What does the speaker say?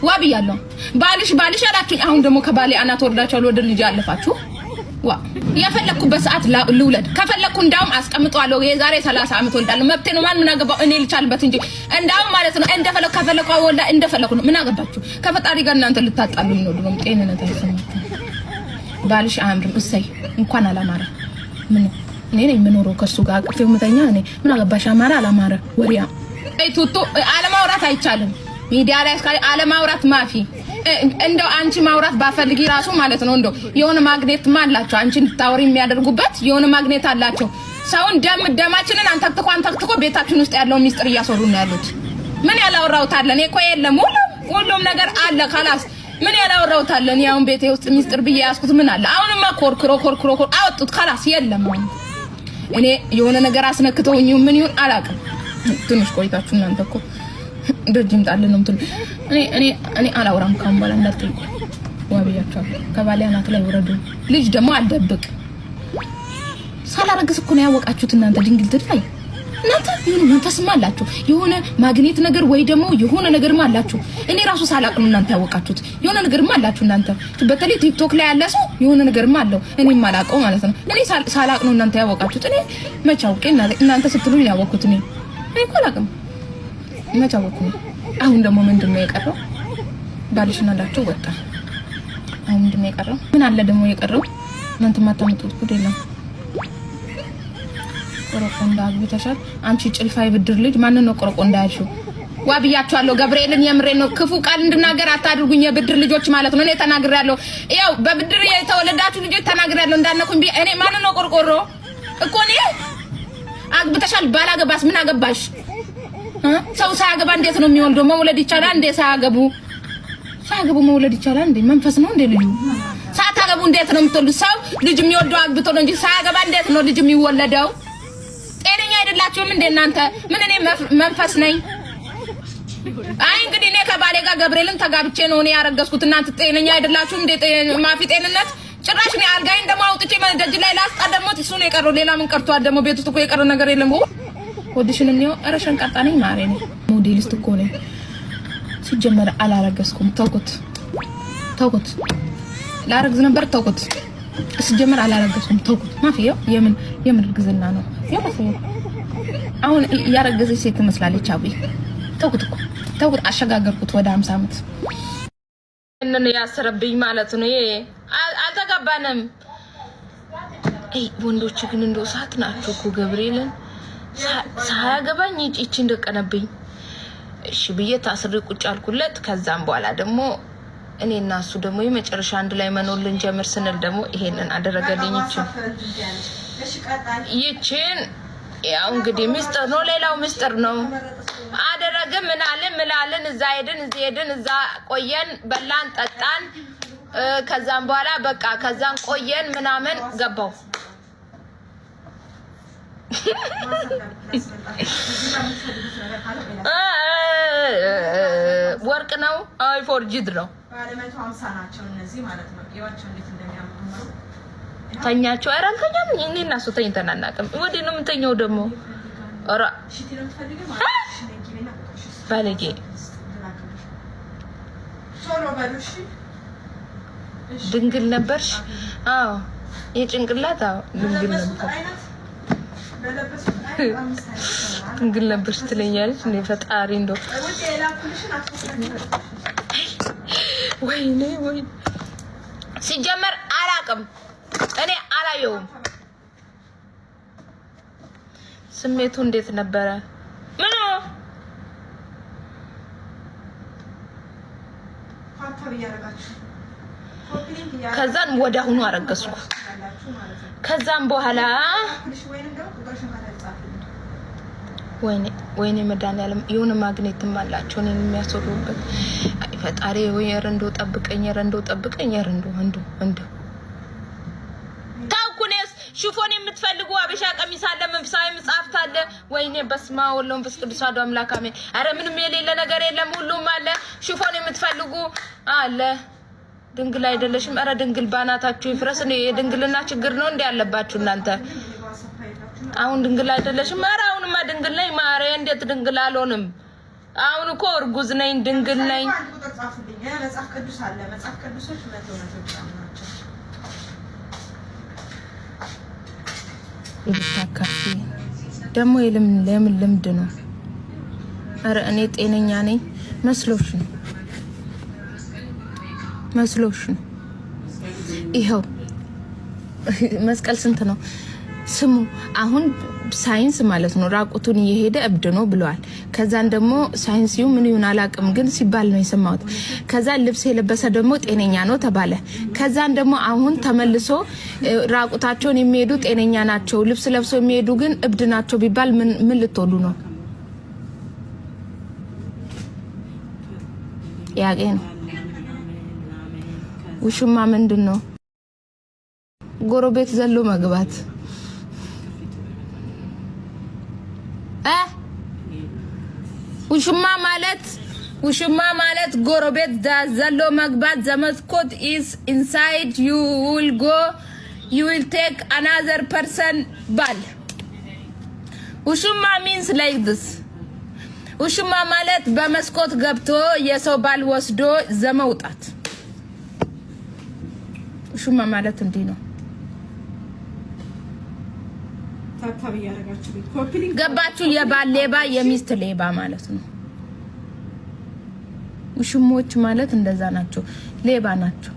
ዋብያለሁ ባልሽ አላችሁ አሁን ደግሞ ከባሌ አናት ወርዳችሁ ወደ ልጅ አለፋችሁ ዋ ያፈለኩበት ሰዓት ልውለድ ከፈለኩ እንዳውም አስቀምጧለሁ የዛሬ 30 አመት ወልዳለሁ መብቴ ነው ማን ምን አገባው እኔ ልቻልበት እንጂ እንዳውም ማለት ነው እንደፈለኩ ከፈለኩ ወላ እንደፈለኩ ነው ምን አገባችሁ ከፈጣሪ ጋር እናንተ ልታጣሉኝ ነው ድሮም ጤንነት አይሰማችሁ ባልሽ አምርም እሰይ እንኳን አላማረ ምን እኔ ነኝ የምኖረው ከሱ ጋር አቅፌው መተኛ እኔ ምን አገባሽ አማራ አላማረ ወሪያ አይቱቱ አለማውራት አይቻልም ሚዲያ ላይ አለማውራት ማፊ እንደው አንቺ ማውራት ባፈልጊ ራሱ ማለት ነው እንደው የሆነ ማግኔት ማላችሁ አንቺ እንድታወሪ የሚያደርጉበት የሆነ ማግኔት አላችሁ ሰውን ደማችንን አንተክተኮ ቤታችን ውስጥ ያለው ሚስጥር እያሰሩ ነው ያሉት ምን ያላወራውት አለ እኔ እኮ የለም ሁሉም ነገር አለ خلاص ምን ያላወራውት አለ እኔ አሁን ቤቴ ውስጥ ሚስጥር ብዬ ያስኩት ምን አለ አሁንማ ኮርክሮ አወጡት خلاص የለም እኔ የሆነ ነገር አስነክተውኝ ምን ይሁን አላውቅም ትንሽ ቆይታችሁ እናንተ እኮ ደጅም ጣል ነው እንትን እኔ አላወራም ካም በኋላ እንዳትጠይቁ ዋብያቸው ከባሊያ ናት ላይ ወረዱ ልጅ ደግሞ አልደብቅ ሳላረግስ እኮ ነው ያወቃችሁት እናንተ ድንግል ትድፋይ እናንተ የሆነ መንፈስማ አላችሁ የሆነ ማግኔት ነገር ወይ ደግሞ የሆነ ነገርማ አላችሁ እኔ ራሱ ሳላቅ ነው እናንተ ያወቃችሁት የሆነ ነገርማ አላችሁ እናንተ በተለይ ቲክቶክ ላይ ያለ ሰው የሆነ ነገርማ አለው እኔም አላቀው ማለት ነው እኔ ሳላቅ ነው እናንተ ያወቃችሁት እኔ መቻውቄ እናንተ ስትሉኝ ያወቅኩት እኔ እኮ አላቅም መቻወኩ አሁን ደግሞ ምንድነው የቀረው ባልሽና ላችሁ ወጣ አሁን ምንድነው የቀረው ምን አለ ደግሞ የቀረው እናንተ ማታመጡት ጉድ የለም ቆረቆንዳ አግብተሻል አንቺ ጭልፋይ ብድር ልጅ ማን ነው ቆረቆንዳ ያልሽው ዋብያችኋለሁ ገብርኤልን የምሬ ነው ክፉ ቃል እንድናገር አታድርጉኝ የብድር ልጆች ማለት ነው እኔ ተናግሬያለሁ ያው በብድር የተወለዳችሁ ልጆች ተናግሬያለሁ እንዳነኩኝ እኔ ማን ነው ቆርቆሮ እኮ እኔ አግብተሻል ባላገባስ ምን አገባሽ ሰው ሳያገባ እንዴት ነው የሚወልደው መውለድ ይቻላል እንዴ ሳያገቡ መውለድ ይቻላል እንዴ መንፈስ ነው እንዴ ልጅ ሳታገቡ እንዴት ነው የምትወልዱ ሰው ልጅ የሚወልደው አግብቶ ነው እንጂ ሳያገባ እንዴት ነው ልጅ የሚወለደው ጤነኛ አይደላችሁም እንዴ እናንተ ምን እኔ መንፈስ ነኝ አይ እንግዲህ እኔ ከባሌ ጋር ገብርኤልን ተጋብቼ ነው እኔ ያረገዝኩት እናንተ ጤነኛ አይደላችሁም እንዴ ማፊ ጤንነት ጭራሽ ነው አልጋይን ደግሞ አውጥቼ ደጅ ላይ ላስቀደምኩት እሱ ነው የቀረው ሌላ ምን ቀርቷል ደግሞ ቤት ውስጥ እኮ የቀረ ነገር የለም ወዲሽንም ነው አረሽን ቀጣነኝ ማሬኔ ሞዴሊስት እኮ ነኝ ሲጀመር አላረገዝኩም ተውኩት ላረግዝ ነበር ተውኩት ሲጀመር አላረገዝኩም ተውኩት ማፊያው የምን ግዝና ነው ያማፈው አሁን ያረገዘች ሴት ትመስላለች አብይ ተውኩት አሸጋገርኩት ወደ 50 አመት እነነ ያሰረብኝ ማለት ነው አልተጋባንም ወንዶች ግን እንደው ሳት ናቸው እኮ ገብርኤልን ሳያገባኝ እቺ እንደቀነብኝ እሺ ብዬ ታስሬ ቁጭ አልኩለት ከዛም በኋላ ደግሞ እኔና እሱ ደግሞ የመጨረሻ አንድ ላይ መኖር ልንጀምር ስንል ደግሞ ይሄንን አደረገልኝ ይቺን ያው እንግዲህ ሚስጥር ነው ሌላው ሚስጥር ነው አደረገ ምናልን እዛ ሄድን እዛ ቆየን በላን ጠጣን ከዛም በኋላ በቃ ከዛን ቆየን ምናምን ገባው ወርቅ ነው አይ ፎርጂድ ነው ባለ 150 ናቸው እነዚህ ማለት ነው ይዋቸው እንዴት እንደሚያምሩ ተኛቸው አይራንተኛም እኔና እሱ ተኝተን አናውቅም ወዲህ ነው የምንተኛው ደግሞ ኦራ ባለጌ ሶሎ ባሉሽ ድንግል ነበርሽ አዎ የጭንቅላት አዎ ድንግል ነበር ድንግል ነበርሽ ትለኛለች እኔ ፈጣሪ እንደው ወይኔ ሲጀመር አላቅም እኔ አላየውም ስሜቱ እንዴት ነበረ ምን ከዛን ወዳሁኑ አረገዝኩ ከዛም በኋላ ወይኔ መድኃኒዓለም የሆነ ማግኔትም አላቸው እኔን የሚያስወሩበት አይ ፈጣሪ ወይ ረንዶ ጠብቀኝ ረንዶ ታውኩኔስ ሽፎን የምትፈልጉ አበሻ ቀሚስ አለ መንፈሳዊ መጽሐፍት አለ ወይኔ በስመ አብ ወወልድ ወመንፈስ ቅዱስ አሐዱ አምላክ አሜን አረ ምንም የሌለ ነገር የለም ሁሉም አለ ሽፎን የምትፈልጉ አለ ድንግል አይደለሽም አረ ድንግል ባናታችሁ ይፍረስ ነው የድንግልና ችግር ነው እንዴ ያለባችሁ እናንተ አሁን ድንግል አይደለሽም አረ አሁንማ ድንግል ነኝ ማረ እንዴት ድንግል አልሆንም አሁን እኮ እርጉዝ ነኝ ድንግል ነኝ ያ መጽሐፍ ቅዱስ አለ መጽሐፍ ቅዱሶች መቶች ናቸው ይብታካፊ ደሞ ለምን ልምድ ነው አረ እኔ ጤነኛ ነኝ መስሎሽ ነው ይሄው መስቀል ስንት ነው ስሙ አሁን ሳይንስ ማለት ነው ራቁቱን እየሄደ እብድ ነው ብለዋል ከዛን ደግሞ ሳይንሲው ምን ይሁን አላቅም ግን ሲባል ነው የሰማሁት ከዛን ልብስ የለበሰ ደግሞ ጤነኛ ነው ተባለ ከዛን ደግሞ አሁን ተመልሶ ራቁታቸውን የሚሄዱ ጤነኛ ናቸው ልብስ ለብሰው የሚሄዱ ግን እብድ ናቸው ቢባል ምን ልትወሉ ነው ያገ ነው ውሽማ ምንድነው ጎረቤት ዘሎ መግባት ውሽማ ማለት ጎረቤት ዘሎ መግባት ዘመትኮት is inside you will take another person bal ውሽማ means like this ውሽማ ማለት በመስኮት ገብቶ የሰው ባል ወስዶ ዘመውጣት ውሽማ ማለት እንዴ ነው ታታብ ያረጋችሁ ኮፒሊንግ ገባችሁ የባል ሌባ የሚስት ሌባ ማለት ነው ውሽሞች ማለት እንደዛ ናቸው ሌባ ናቸው